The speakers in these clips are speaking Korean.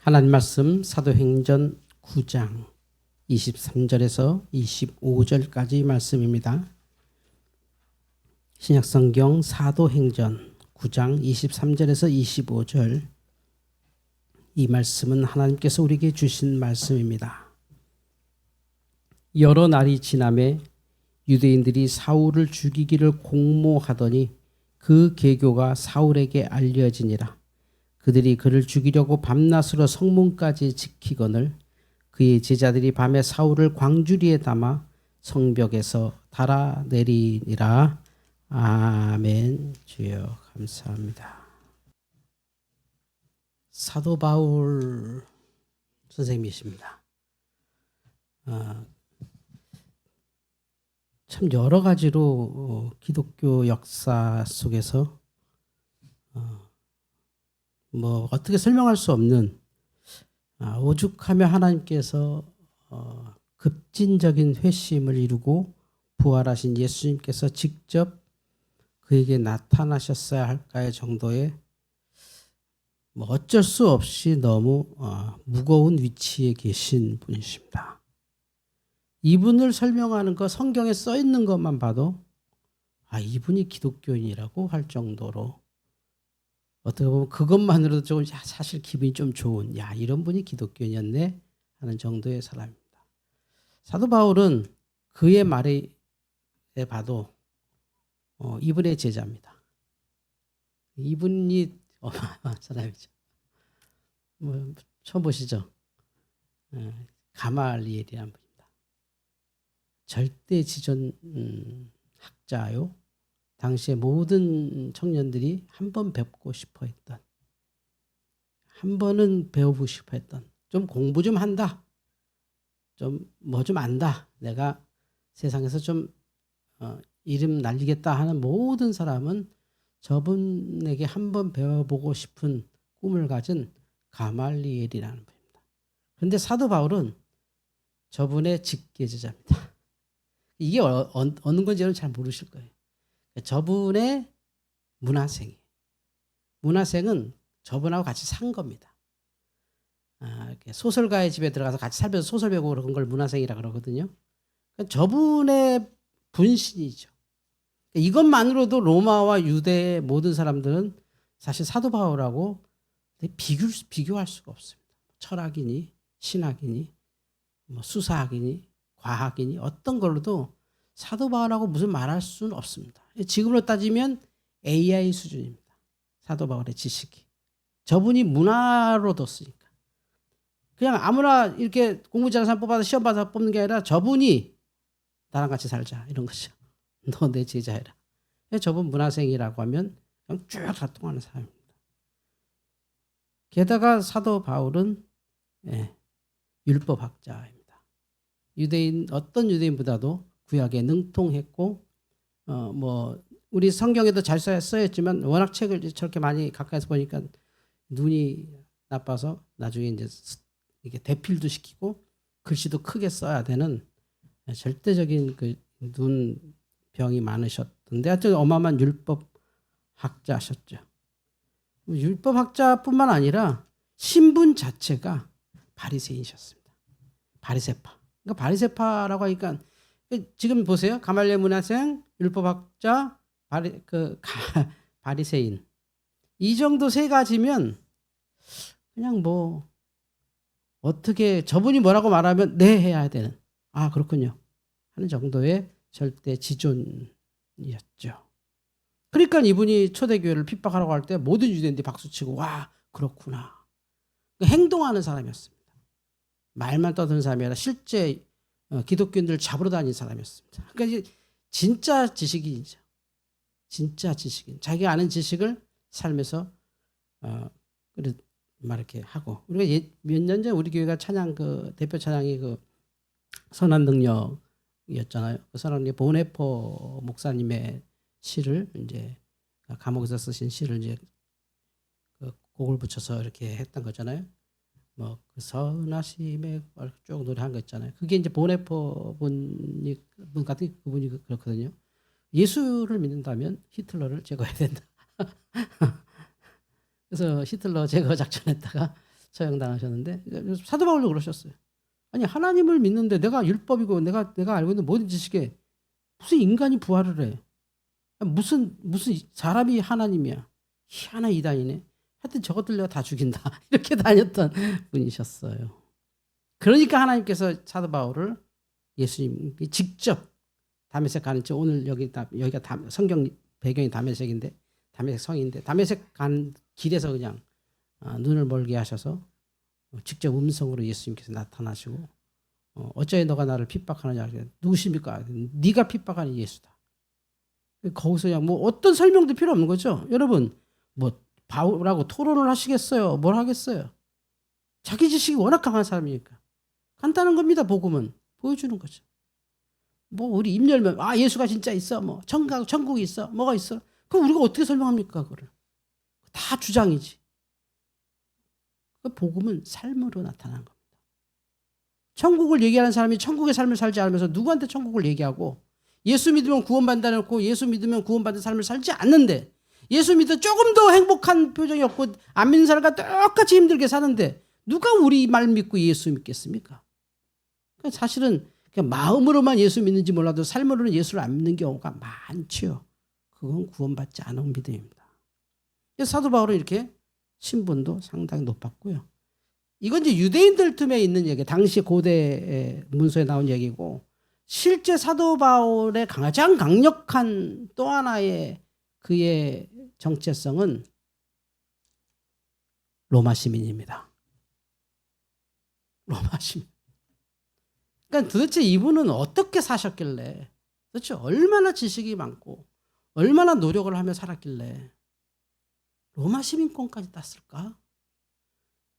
하나님 말씀 사도행전 9장 23절에서 25절까지 말씀입니다. 신약성경 사도행전 9장 23절에서 25절, 이 말씀은 하나님께서 우리에게 주신 말씀입니다. 여러 날이 지나매 유대인들이 사울을 죽이기를 공모하더니 그 계교가 사울에게 알려지니라. 그들이 그를 죽이려고 밤낮으로 성문까지 지키거늘 그의 제자들이 밤에 사울을 광주리에 담아 성벽에서 달아내리니라. 아멘. 주여 감사합니다. 사도 바울 선생님이십니다. 참 여러 가지로 기독교 역사 속에서 어떻게 설명할 수 없는, 오죽하며 하나님께서 급진적인 회심을 이루고 부활하신 예수님께서 직접 그에게 나타나셨어야 할까의 정도의 어쩔 수 없이 너무 무거운 위치에 계신 분이십니다. 이분을 설명하는 거, 성경에 써 있는 것만 봐도 이분이 기독교인이라고 할 정도로, 어떻게 보면 그것만으로도 조금 사실 기분이 좀 좋은, 이런 분이 기독교인이었네 하는 정도의 사람입니다. 사도 바울은 그의 말에 봐도 이분의 제자입니다. 이분이 어마어마한 사람이죠. 처음 보시죠? 가말리엘이라는 분입니다. 절대지존 학자요. 당시에 모든 청년들이 한 번 뵙고 싶어 했던, 한 번은 배우고 싶어 했던, 좀 공부 좀 한다, 좀 좀 안다, 내가 세상에서 좀 이름 날리겠다 하는 모든 사람은 저분에게 한 번 배워보고 싶은 꿈을 가진 가말리엘이라는 분입니다. 그런데 사도 바울은 저분의 직계제자입니다. 이게 어느 건지 여러분 잘 모르실 거예요. 저분의 문화생이에요. 문화생은 저분하고 같이 산 겁니다. 소설가의 집에 들어가서 같이 살면서 소설 배우고 그런 걸 문화생이라고 그러거든요. 저분의 분신이죠. 이것만으로도 로마와 유대의 모든 사람들은 사실 사도 바울하고 비교할 수가 없습니다. 철학이니 신학이니 수사학이니 과학이니 어떤 걸로도 사도 바울하고 무슨 말할 수는 없습니다. 지금으로 따지면 AI 수준입니다. 사도 바울의 지식이. 저분이 문화로 뒀으니까. 그냥 아무나 이렇게 공부 잘하는 사람 뽑아서 시험 봐서 뽑는 게 아니라 저분이 나랑 같이 살자 이런 거죠. 너 내 제자해라. 저분 문화생이라고 하면 그냥 쭉 활동하는 사람입니다. 게다가 사도 바울은 율법학자입니다. 어떤 유대인보다도 구약에 능통했고, 우리 성경에도 잘 써있지만 워낙 책을 저렇게 많이 가까이서 보니까 눈이 나빠서 나중에 이제 이게 대필도 시키고 글씨도 크게 써야 되는 절대적인 그 눈병이 많으셨던데, 하여튼 어마어마한 율법학자셨죠. 율법학자뿐만 아니라 신분 자체가 바리새인이셨습니다. 바리새파. 그러니까 바리새파라고 하니까 지금 보세요. 가말리엘 문화생, 율법학자, 바리새인. 이 정도 세 가지면 그냥 어떻게 저분이 뭐라고 말하면 네 해야 되는, 그렇군요 하는 정도의 절대 지존이었죠. 그러니까 이분이 초대교회를 핍박하라고 할 때 모든 유대인들이 박수치고 와 그렇구나. 행동하는 사람이었습니다. 말만 떠드는 사람이 아니라 실제 기독교인들을 잡으러 다니는 사람이었습니다. 그러니까 진짜 지식인이죠. 진짜 지식인. 자기가 아는 지식을 삶에서 이렇게 하고. 우리가 몇 년 전에 우리 교회가 찬양 대표 찬양이 선한 능력이었잖아요. 그 선한 보네포 목사님의 시를 이제 감옥에서 쓰신 시를 이제 곡을 붙여서 이렇게 했던 거잖아요. 그 선하심에 쭉 노래한 거 있잖아요. 그게 이제 보네포 분 같은 그분이 그렇거든요. 예수를 믿는다면 히틀러를 제거해야 된다. 그래서 히틀러 제거 작전했다가 처형당하셨는데 사도 바울도 그러셨어요. 아니 하나님을 믿는데 내가 율법이고 내가 알고 있는 모든 지식에 무슨 인간이 부활을 해? 무슨 사람이 하나님이야? 희한한 이단이네. 하여튼 저것들 내가 다 죽인다. 이렇게 다녔던 분이셨어요. 그러니까 하나님께서 사도 바울을 예수님이 직접 다메섹 가는 쪽 오늘 여기가 성경 배경이 다메섹인데 다메섹 성인데 다메섹 간 길에서 그냥 눈을 멀게 하셔서 직접 음성으로 예수님께서 나타나시고 어찌하여 너가 나를 핍박하느냐. 누구십니까? 네가 핍박하는 예수다. 거기서 그냥 뭐 어떤 설명도 필요 없는 거죠. 여러분 뭐 바울하고 토론을 하시겠어요? 뭘 하겠어요? 자기 지식이 워낙 강한 사람이니까 간단한 겁니다. 복음은 보여주는 거죠. 뭐 우리 입 열면 예수가 진짜 있어. 뭐 천국이 있어. 뭐가 있어. 그럼 우리가 어떻게 설명합니까? 그거를 다 주장이지. 그 복음은 삶으로 나타나는 겁니다. 천국을 얘기하는 사람이 천국의 삶을 살지 않으면서 누구한테 천국을 얘기하고 예수 믿으면 구원받는다 놓고 예수 믿으면 구원받는 삶을 살지 않는데 예수 믿어 조금 더 행복한 표정이 없고 안 믿는 사람과 똑같이 힘들게 사는데 누가 우리 말 믿고 예수 믿겠습니까? 그러니까 사실은 그냥 마음으로만 예수 믿는지 몰라도 삶으로는 예수를 안 믿는 경우가 많지요. 그건 구원받지 않은 믿음입니다. 그래서 사도 바울은 이렇게 신분도 상당히 높았고요. 이건 이제 유대인들 틈에 있는 얘기, 당시 고대 문서에 나온 얘기고 실제 사도 바울의 가장 강력한 또 하나의 그의 정체성은 로마 시민입니다. 로마 시민. 그러니까 도대체 이분은 어떻게 사셨길래 도대체 얼마나 지식이 많고 얼마나 노력을 하며 살았길래 로마 시민권까지 땄을까?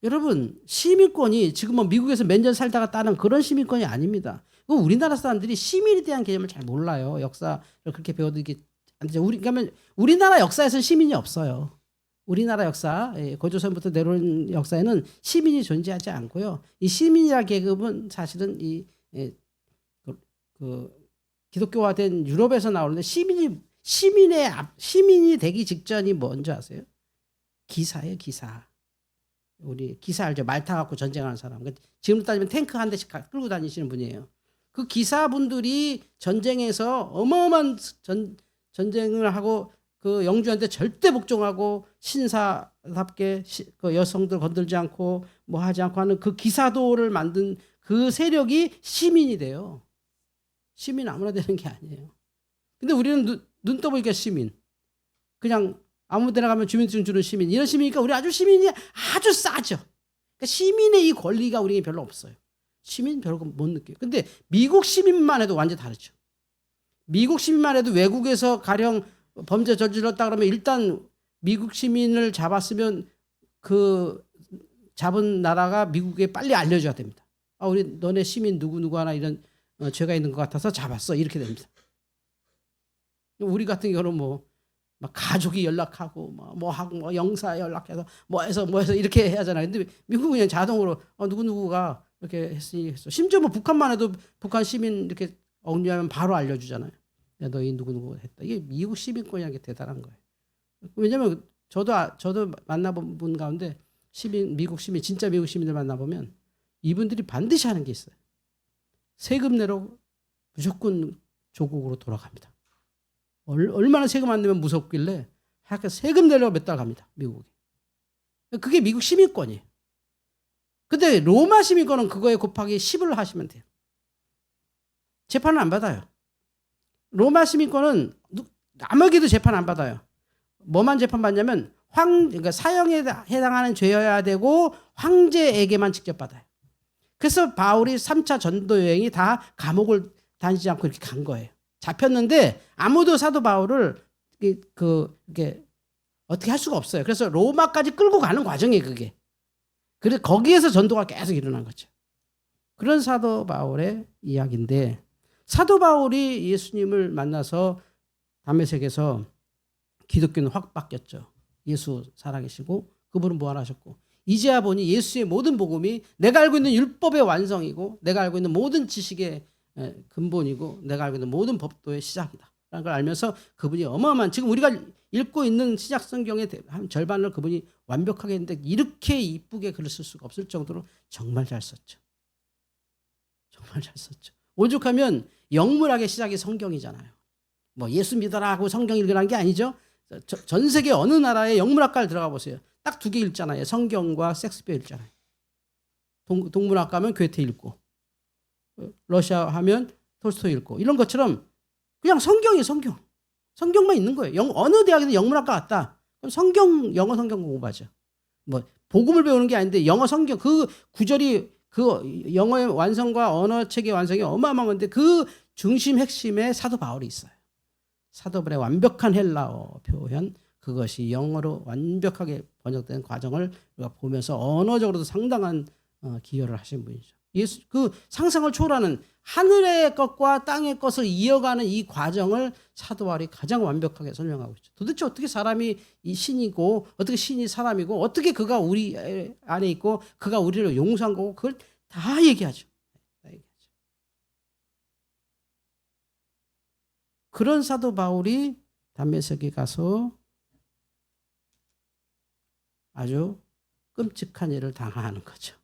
여러분 시민권이 지금 뭐 미국에서 몇 년 살다가 따는 그런 시민권이 아닙니다. 우리나라 사람들이 시민에 대한 개념을 잘 몰라요. 역사를 그렇게 배워도 이게 안 되죠. 그러면 우리나라 역사에서는 시민이 없어요. 우리나라 역사, 고조선부터 내려온 역사에는 시민이 존재하지 않고요. 이 시민이라 계급은 사실은 기독교화된 유럽에서 나오는데 시민이 되기 직전이 뭔지 아세요? 기사예요, 기사. 우리 기사 알죠? 말 타갖고 전쟁하는 사람. 지금 따지면 탱크 한 대씩 끌고 다니시는 분이에요. 그 기사분들이 전쟁에서 어마어마한 전쟁을 하고 그 영주한테 절대 복종하고 신사답게 그 여성들 건들지 않고 뭐 하지 않고 하는 그 기사도를 만든 그 세력이 시민이 돼요. 시민 아무나 되는 게 아니에요. 근데 우리는 눈 떠보니까 시민. 그냥 아무 데나 가면 주민증 주는 시민. 이런 시민이니까 우리 시민이 아주 싸죠. 그러니까 시민의 이 권리가 우리에게 별로 없어요. 시민 별로 못 느껴요. 근데 미국 시민만 해도 완전히 다르죠. 미국 시민만 해도 외국에서 가령 범죄 저질렀다 그러면 일단 미국 시민을 잡았으면 그 잡은 나라가 미국에 빨리 알려줘야 됩니다. 우리 너네 시민 누구 하나 이런 죄가 있는 것 같아서 잡았어. 이렇게 됩니다. 우리 같은 경우는 막 가족이 연락하고 뭐 하고 뭐 영사 연락해서 뭐 해서 이렇게 해야 하잖아요. 근데 미국은 그냥 자동으로 누구가 이렇게 했으니 했어. 심지어 뭐 북한만 해도 북한 시민 이렇게 억류하면 바로 알려주잖아요. 야, 너희 누구 했다. 이게 미국 시민권이라는 게 대단한 거예요. 왜냐면 저도 만나본 분 가운데 미국 시민, 진짜 미국 시민들 만나보면 이분들이 반드시 하는 게 있어요. 세금 내러 무조건 조국으로 돌아갑니다. 얼마나 세금 안 내면 무섭길래 세금 내려고 몇 달 갑니다. 미국에. 그게 미국 시민권이에요. 근데 로마 시민권은 그거에 곱하기 10을 하시면 돼요. 재판을 안 받아요. 로마 시민권은 남에게도 재판 안 받아요. 뭐만 재판 받냐면 그러니까 사형에 해당하는 죄여야 되고 황제에게만 직접 받아요. 그래서 바울이 3차 전도 여행이 다 감옥을 다니지 않고 이렇게 간 거예요. 잡혔는데 아무도 사도 바울을 이게 어떻게 할 수가 없어요. 그래서 로마까지 끌고 가는 과정이에요, 그게. 그래서 거기에서 전도가 계속 일어난 거죠. 그런 사도 바울의 이야기인데 사도 바울이 예수님을 만나서 다메섹에서 기독교는 확 바뀌었죠. 예수 살아계시고 그분은 부활하셨고 이제야 보니 예수의 모든 복음이 내가 알고 있는 율법의 완성이고 내가 알고 있는 모든 지식의 근본이고 내가 알고 있는 모든 법도의 시작이다 걸 알면서 그분이 어마어마한, 지금 우리가 읽고 있는 신약 성경의 한 절반을 그분이 완벽하게 했는데 이렇게 이쁘게 글을 쓸 수가 없을 정도로 정말 잘 썼죠. 정말 잘 썼죠. 오죽하면 영문학의 시작이 성경이잖아요. 뭐 예수 믿어라 하고 성경 읽으라는 게 아니죠. 전 세계 어느 나라의 영문학과를 들어가 보세요. 딱 두 개 읽잖아요. 성경과 섹스피어 읽잖아요. 동문학 가면 괴테 읽고, 러시아 하면 톨스토이 읽고, 이런 것처럼 그냥 성경이 성경. 성경만 있는 거예요. 어느 대학에서 영문학과 갔다. 그럼 영어 성경 공부하죠. 뭐 복음을 배우는 게 아닌데 영어 성경 그 구절이 그 영어의 완성과 언어책의 완성이 어마어마한데 그 중심 핵심에 사도 바울이 있어요. 사도 바울의 완벽한 헬라어 표현, 그것이 영어로 완벽하게 번역된 과정을 우리가 보면서 언어적으로도 상당한 기여를 하신 분이죠. 예수, 그 상상을 초월하는 하늘의 것과 땅의 것을 이어가는 이 과정을 사도 바울이 가장 완벽하게 설명하고 있죠. 도대체 어떻게 사람이 이 신이고, 어떻게 신이 사람이고, 어떻게 그가 우리 안에 있고, 그가 우리를 용서한 거고, 그걸 다 얘기하죠. 다 얘기하죠. 그런 사도 바울이 담메섹에 가서 아주 끔찍한 일을 당하는 거죠.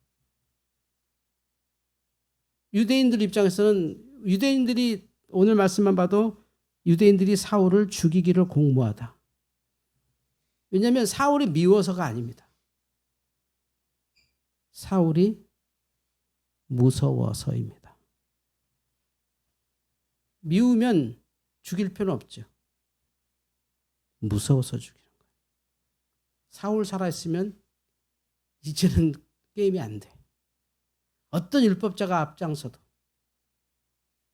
유대인들 입장에서는, 유대인들이 오늘 말씀만 봐도 유대인들이 사울을 죽이기를 공모하다. 왜냐하면 사울이 미워서가 아닙니다. 사울이 무서워서입니다. 미우면 죽일 필요는 없죠. 무서워서 죽이는 거예요. 사울 살아있으면 이제는 게임이 안 돼. 어떤 율법자가 앞장서도.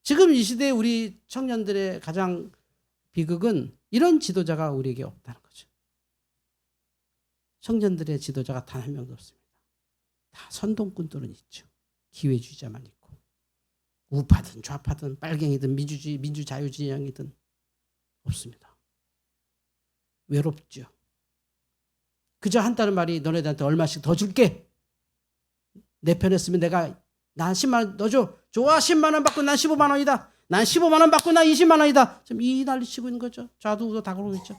지금 이 시대에 우리 청년들의 가장 비극은 이런 지도자가 우리에게 없다는 거죠. 청년들의 지도자가 단 한 명도 없습니다. 다 선동꾼들은 있죠. 기회주의자만 있고. 우파든 좌파든 빨갱이든 민주자유진영이든 없습니다. 외롭죠. 그저 한다는 말이 너네들한테 얼마씩 더 줄게. 내 편에 쓰면 난 10만 원 넣어줘. 좋아, 10만 원 받고 난 15만 원이다. 난 15만 원 받고 난 20만 원이다. 지금 이 난리 치고 있는 거죠. 좌우도 다 그러고 있죠.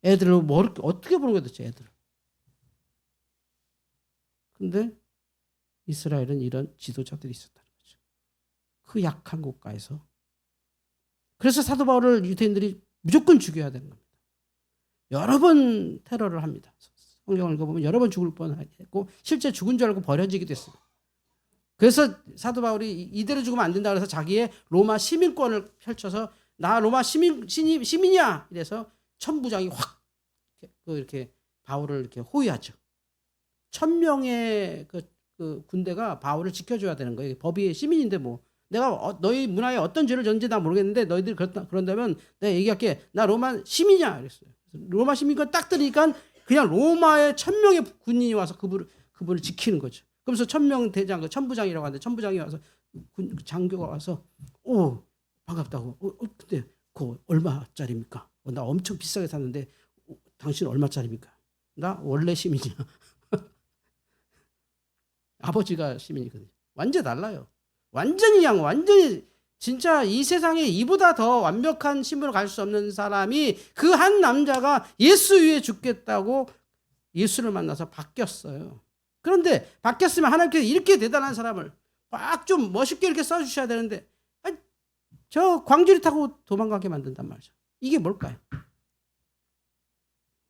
애들을 어떻게 보는 거야 도대체 애들을. 근데 이스라엘은 이런 지도자들이 있었다는 거죠. 그 약한 국가에서. 그래서 사도 바울을 유대인들이 무조건 죽여야 되는 겁니다. 여러 번 테러를 합니다. 성경을 읽어보면 여러 번 죽을 뻔했고 실제 죽은 줄 알고 버려지기도 했어요. 그래서 사도 바울이 이대로 죽으면 안 된다 그래서 자기의 로마 시민권을 펼쳐서 나 로마 시민이야 이래서 천부장이 확 이렇게 바울을 이렇게 호위하죠. 1000명의 그 군대가 바울을 지켜줘야 되는 거예요. 법이 시민인데 뭐 내가 너희 문화에 어떤 죄를 졌는지 나 모르겠는데 너희들이 그런다면 내가 얘기할게. 나 로마 시민이야 그랬어요. 로마 시민권 딱 들으니까 그냥 로마에 1000명의 군인이 와서 그분을 지키는 거죠. 그러면서 1000명 대장, 천부장이라고 하는데 천부장이 와서 장교가 와서 오 반갑다고. 근데 그거 얼마짜리입니까? 나 엄청 비싸게 샀는데 당신 얼마짜리입니까? 나 원래 시민이야. 아버지가 시민이거든요. 완전 달라요. 완전히 진짜 이 세상에 이보다 더 완벽한 신분을 가질 수 없는 사람이 그 한 남자가 예수 위에 죽겠다고 예수를 만나서 바뀌었어요. 그런데 바뀌었으면 하나님께서 이렇게 대단한 사람을 막 좀 멋있게 이렇게 써주셔야 되는데 저 광주리 타고 도망가게 만든단 말이죠. 이게 뭘까요?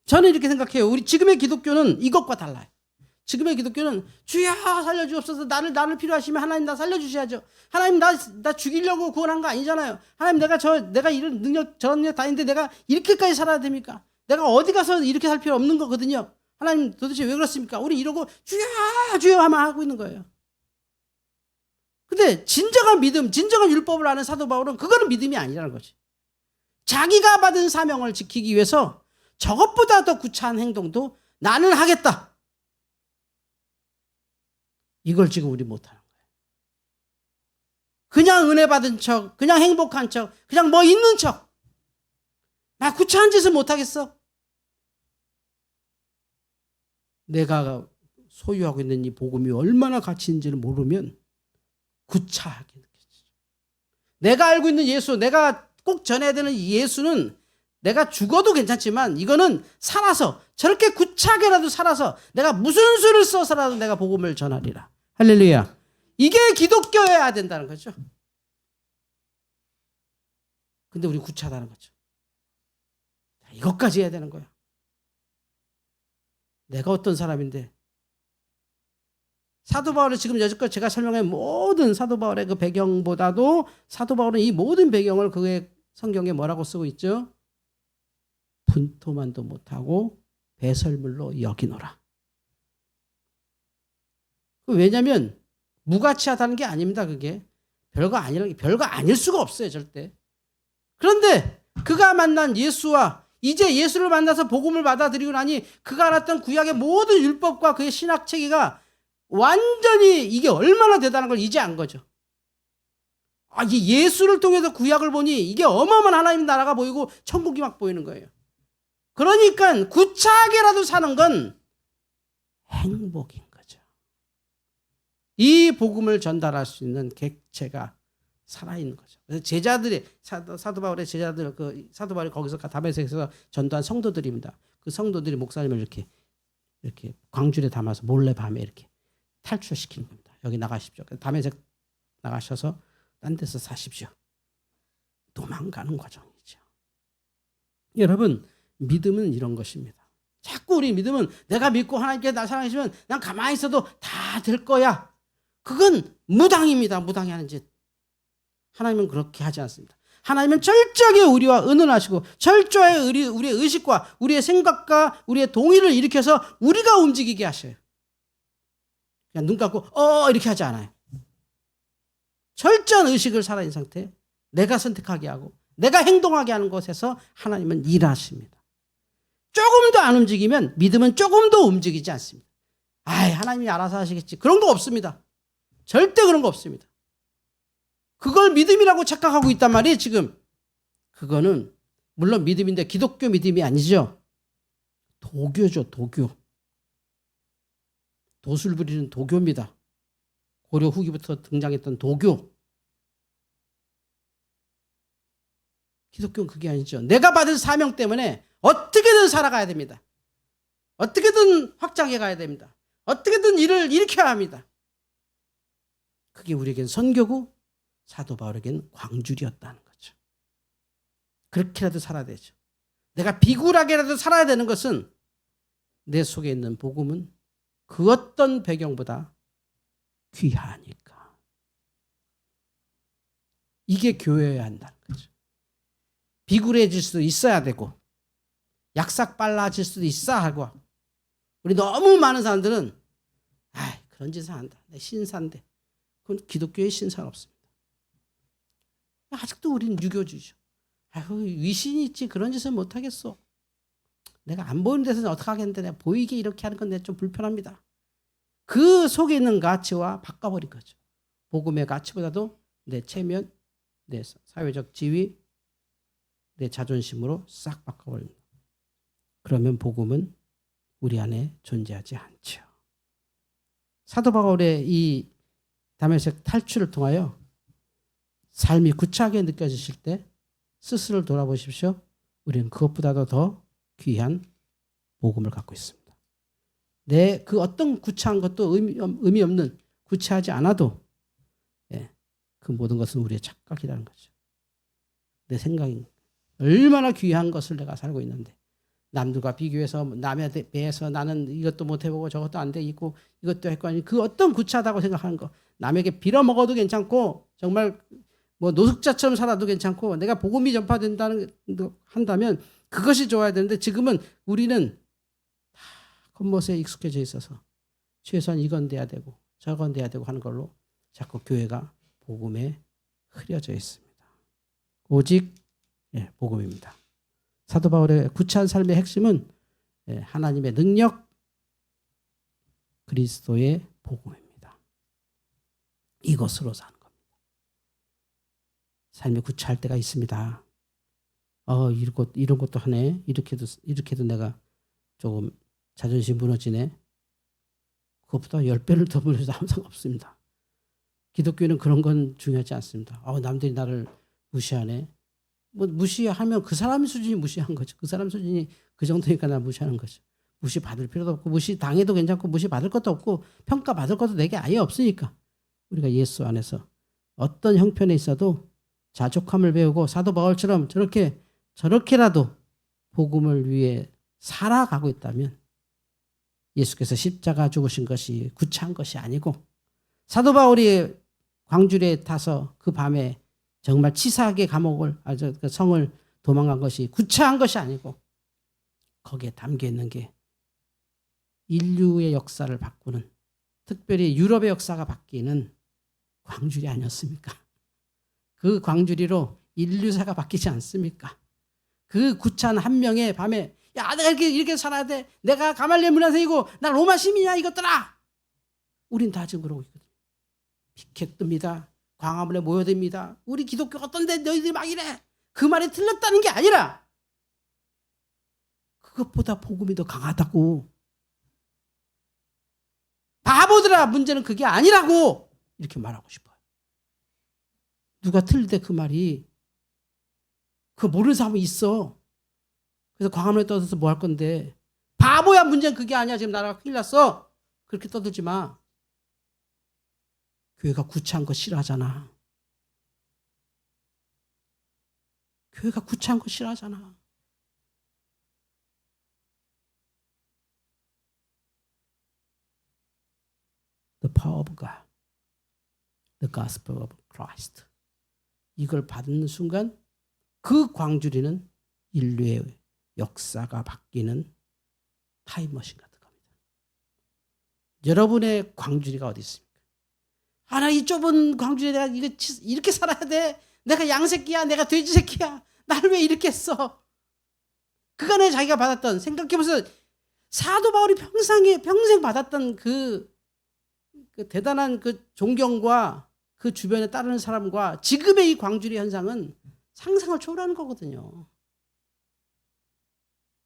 저는 이렇게 생각해요. 우리 지금의 기독교는 이것과 달라요. 지금의 기독교는 주여 살려주옵소서. 나를 필요하시면 하나님 나 살려주셔야죠. 하나님 나 죽이려고 구원한 거 아니잖아요. 하나님 내가 이런 능력 저런 능력 다 있는데 내가 이렇게까지 살아야 됩니까? 내가 어디 가서 이렇게 살 필요 없는 거거든요. 하나님 도대체 왜 그렇습니까? 우리 이러고 주여 하면 하고 있는 거예요. 근데 진정한 믿음, 진정한 율법을 아는 사도 바울은 그거는 믿음이 아니라는 거지. 자기가 받은 사명을 지키기 위해서 저것보다 더 구차한 행동도 나는 하겠다. 이걸 지금 우리 못하는 거예요. 그냥 은혜 받은 척, 그냥 행복한 척, 그냥 뭐 있는 척. 나 구차한 짓을 못하겠어. 내가 소유하고 있는 이 복음이 얼마나 가치 있는지를 모르면 구차하게 느껴지죠. 내가 알고 있는 예수, 내가 꼭 전해야 되는 이 예수는 내가 죽어도 괜찮지만 이거는 살아서 저렇게 구차하게라도 살아서 내가 무슨 수를 써서라도 내가 복음을 전하리라. 할렐루야. 이게 기독교여야 된다는 거죠. 근데 우리 구차하다는 거죠. 이것까지 해야 되는 거야. 내가 어떤 사람인데. 사도 바울이 지금 여지껏 제가 설명한 모든 사도 바울의 그 배경보다도 사도 바울은 이 모든 배경을 그의 성경에 뭐라고 쓰고 있죠? 분토만도 못하고 배설물로 여기노라. 왜냐하면 무가치하다는 게 아닙니다. 그게 별거 아닐 수가 없어요. 절대. 그런데 그가 만난 예수와 이제 예수를 만나서 복음을 받아들이고 나니 그가 알았던 구약의 모든 율법과 그의 신학 체계가 완전히 이게 얼마나 대단한 걸 이제 안 거죠. 이 예수를 통해서 구약을 보니 이게 어마어마한 하나님 나라가 보이고 천국이 막 보이는 거예요. 그러니까 구차하게라도 사는 건 행복인 거죠. 이 복음을 전달할 수 있는 객체가 살아있는 거죠. 그래서 제자들이 사도 바울의 제자들 사도 바울이 거기서 다메섹에서 전도한 성도들입니다. 그 성도들이 목사님을 이렇게 광줄에 담아서 몰래 밤에 이렇게 탈출시키는 겁니다. 여기 나가십시오. 다메섹 나가셔서 딴 데서 사십시오. 도망가는 과정이죠. 여러분, 믿음은 이런 것입니다. 자꾸 우리 믿음은 내가 믿고 하나님께 날 사랑하시면 난 가만히 있어도 다 될 거야. 그건 무당입니다. 무당이 하는 짓. 하나님은 그렇게 하지 않습니다. 하나님은 철저하게 우리와 의논하시고 철저하게 우리의 의식과 우리의 생각과 우리의 동의를 일으켜서 우리가 움직이게 하셔요. 그냥 눈 감고 이렇게 하지 않아요. 철저한 의식을 살아있는 상태에 내가 선택하게 하고 내가 행동하게 하는 것에서 하나님은 일하십니다. 조금도 안 움직이면 믿음은 조금도 움직이지 않습니다. 하나님이 알아서 하시겠지. 그런 거 없습니다. 절대 그런 거 없습니다. 그걸 믿음이라고 착각하고 있단 말이에요, 지금. 그거는 물론 믿음인데 기독교 믿음이 아니죠. 도교죠, 도교. 도술 부리는 도교입니다. 고려 후기부터 등장했던 도교. 기독교는 그게 아니죠. 내가 받은 사명 때문에 어떻게든 살아가야 됩니다. 어떻게든 확장해 가야 됩니다. 어떻게든 일을 일으켜야 합니다. 그게 우리에겐 선교고 사도 바울에겐 광줄이었다는 거죠. 그렇게라도 살아야 되죠. 내가 비굴하게라도 살아야 되는 것은 내 속에 있는 복음은 그 어떤 배경보다 귀하니까. 이게 교회여야 한다는 거죠. 비굴해질 수도 있어야 되고 약삭 빨라질 수도 있어야 하고 우리 너무 많은 사람들은 그런 짓을 한다. 내 신사인데. 그건 기독교의 신사는 없습니다. 아직도 우리는 유교주의죠. 위신이 있지 그런 짓은 못하겠어. 내가 안 보이는 데서는 어떻게 하겠는데 내가 보이게 이렇게 하는 건 내가 좀 불편합니다. 그 속에 있는 가치와 바꿔버린 거죠. 복음의 가치보다도 내 체면, 내 사회적 지위, 내 자존심으로 싹 바꿔버립니다. 그러면 복음은 우리 안에 존재하지 않죠. 사도 바울의 이 다메섹 탈출을 통하여 삶이 구차하게 느껴지실 때 스스로를 돌아보십시오. 우리는 그것보다도 더 귀한 복음을 갖고 있습니다. 내 그 어떤 구차한 것도 의미 없는 구차하지 않아도 그 모든 것은 우리의 착각이라는 거죠. 내 생각인 얼마나 귀한 것을 내가 살고 있는데 남들과 비교해서 남에 비해서 나는 이것도 못 해보고 저것도 안 돼 있고 이것도 했고 아니 그 어떤 구차하다고 생각하는 거 남에게 빌어먹어도 괜찮고 정말 뭐 노숙자처럼 살아도 괜찮고 내가 복음이 전파된다는 한다면 그것이 좋아야 되는데 지금은 우리는 다 겉멋에 익숙해져 있어서 최소한 이건 돼야 되고 저건 돼야 되고 하는 걸로 자꾸 교회가 복음에 흐려져 있습니다. 오직 복음입니다. 사도 바울의 구차한 삶의 핵심은 하나님의 능력, 그리스도의 복음입니다. 이것으로 사는 겁니다. 삶이 구차할 때가 있습니다. 이런 것도 하네. 이렇게도 내가 조금 자존심 무너지네. 그것보다 10배를 더 무너져도 아무 상관없습니다. 기독교는 그런 건 중요하지 않습니다. 남들이 나를 무시하네. 뭐 무시하면 그 사람 수준이 무시한 거죠. 그 사람 수준이 그 정도니까 나 무시하는 거죠. 무시받을 필요도 없고 무시당해도 괜찮고 무시받을 것도 없고 평가받을 것도 내게 아예 없으니까 우리가 예수 안에서 어떤 형편에 있어도 자족함을 배우고 사도 바울처럼 저렇게라도 복음을 위해 살아가고 있다면 예수께서 십자가 죽으신 것이 구차한 것이 아니고 사도 바울이 광주리에 타서 그 밤에 정말 치사하게 그 성을 도망간 것이 구차한 것이 아니고 거기에 담겨 있는 게 인류의 역사를 바꾸는, 특별히 유럽의 역사가 바뀌는 광주리 아니었습니까? 그 광주리로 인류사가 바뀌지 않습니까? 그 구차한 한 명의 밤에 야 내가 이렇게 살아야 돼. 내가 가말리엘 문화생이고 나 로마 시민이야 이것들아. 우린 다 지금 그러고 있거든요. 피켓 뜹니다. 광화문에 모여듭니다. 우리 기독교 어떤데 너희들이 막 이래. 그 말이 틀렸다는 게 아니라 그것보다 복음이 더 강하다고. 바보들아 문제는 그게 아니라고 이렇게 말하고 싶어요. 누가 틀릴 때 그 말이 그거 모르는 사람이 있어. 그래서 광화문에 떠들어서 뭐 할 건데 바보야 문제는 그게 아니야. 지금 나라가 큰일 났어. 그렇게 떠들지 마. 교회가 구차한 거 싫어하잖아. 교회가 구차한 거 싫어하잖아. The power of God. The gospel of Christ. 이걸 받는 순간 그 광주리는 인류의 역사가 바뀌는 타임머신 같은 겁니다. 여러분의 광주리가 어디 있습니까? 나 이 좁은 광주리에 내가 이렇게 살아야 돼. 내가 양새끼야. 내가 돼지새끼야. 나를 왜 이렇게 했어? 그간에 자기가 받았던, 생각해보세요. 사도 바울이 평생 받았던 그 대단한 그 존경과 그 주변에 따르는 사람과 지금의 이 광주리 현상은 상상을 초월하는 거거든요.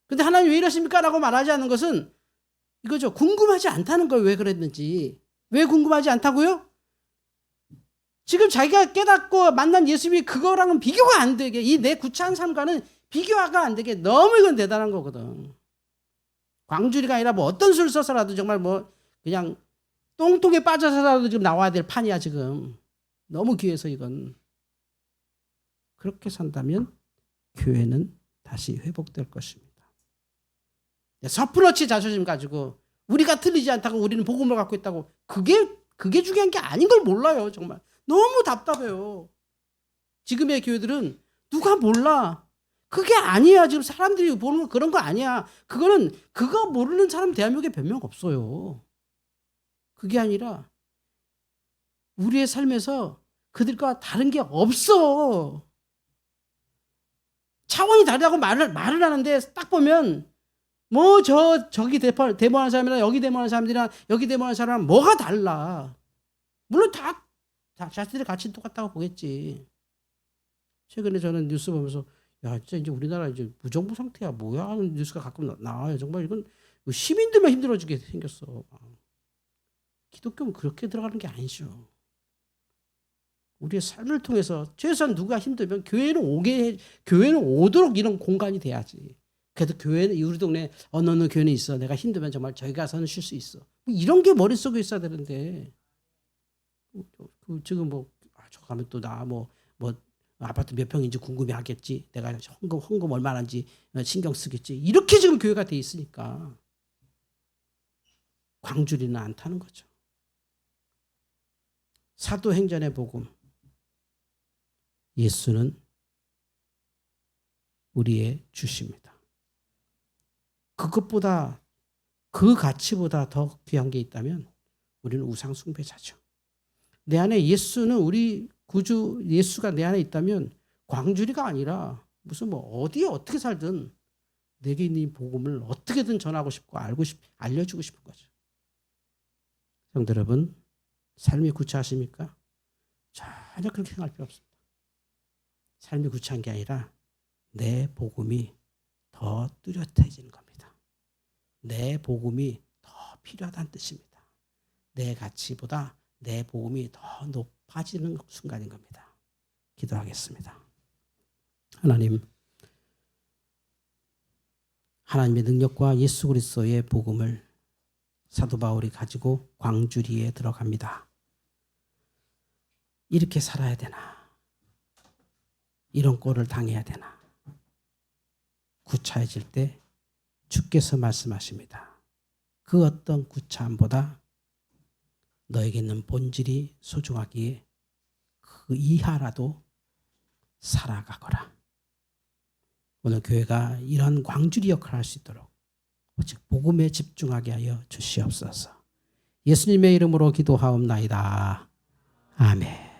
근데 하나님 왜 이러십니까? 라고 말하지 않는 것은 이거죠. 궁금하지 않다는 거예요. 왜 그랬는지. 왜 궁금하지 않다고요? 지금 자기가 깨닫고 만난 예수님이 그거랑은 비교가 안 되게, 이 내 구차한 삶과는 비교가 안 되게 너무 이건 대단한 거거든. 광주리가 아니라 뭐 어떤 수를 써서라도 정말 뭐 그냥 똥통에 빠져서라도 지금 나와야 될 판이야 지금. 너무 귀해서 이건. 그렇게 산다면 교회는 다시 회복될 것입니다. 서프러치 자존심 가지고 우리가 틀리지 않다고 우리는 복음을 갖고 있다고 그게 중요한 게 아닌 걸 몰라요. 정말 너무 답답해요. 지금의 교회들은 누가 몰라. 그게 아니야. 지금 사람들이 보는 거 그런 거 아니야. 그거 모르는 사람 대한민국에 몇 명 없어요. 그게 아니라 우리의 삶에서 그들과 다른 게 없어. 차원이 다르다고 말을 하는데 딱 보면 뭐 저기 데모하는 사람이랑 여기 데모하는 사람들이랑 여기 데모하는 사람이랑 뭐가 달라. 물론 다 자신들의 가치는 똑같다고 보겠지. 최근에 저는 뉴스 보면서 야 진짜 이제 우리나라 이제 무정부 상태야 뭐야 하는 뉴스가 가끔 나와요. 정말 이건 시민들만 힘들어지게 생겼어. 기독교는 그렇게 들어가는 게 아니죠. 우리의 삶을 통해서 최소한 누가 힘들면 교회는 오도록 이런 공간이 돼야지. 그래도 교회는 우리 동네 어느 교회는 있어. 내가 힘들면 정말 저기 가서는 쉴 수 있어. 이런 게 머릿속에 있어야 되는데 지금 저 가면 또 나 뭐 아파트 몇 평인지 궁금해하겠지. 내가 헌금 얼마나인지 신경 쓰겠지. 이렇게 지금 교회가 돼 있으니까 광주리는 않다는 거죠. 사도행전의 복음. 예수는 우리의 주십니다. 그것보다 그 가치보다 더 귀한 게 있다면 우리는 우상 숭배자죠. 내 안에 예수는 우리 구주 예수가 내 안에 있다면 광주리가 아니라 무슨 어디에 어떻게 살든 내게 있는 이 복음을 어떻게든 전하고 싶고 알려주고 싶은 거죠. 성도 여러분, 삶이 구차하십니까? 전혀 그렇게 생각할 필요 없습니다. 삶이 구차한 게 아니라 내 복음이 더 뚜렷해지는 겁니다. 내 복음이 더 필요하다는 뜻입니다. 내 가치보다 내 복음이 더 높아지는 순간인 겁니다. 기도하겠습니다. 하나님의 능력과 예수 그리스도의 복음을 사도 바울이 가지고 광주리에 들어갑니다. 이렇게 살아야 되나? 이런 꼴을 당해야 되나? 구차해질 때 주께서 말씀하십니다. 그 어떤 구차함보다 너에게 있는 본질이 소중하기에 그 이하라도 살아가거라. 오늘 교회가 이런 광주리 역할을 할 수 있도록 오직 복음에 집중하게 하여 주시옵소서. 예수님의 이름으로 기도하옵나이다. 아멘.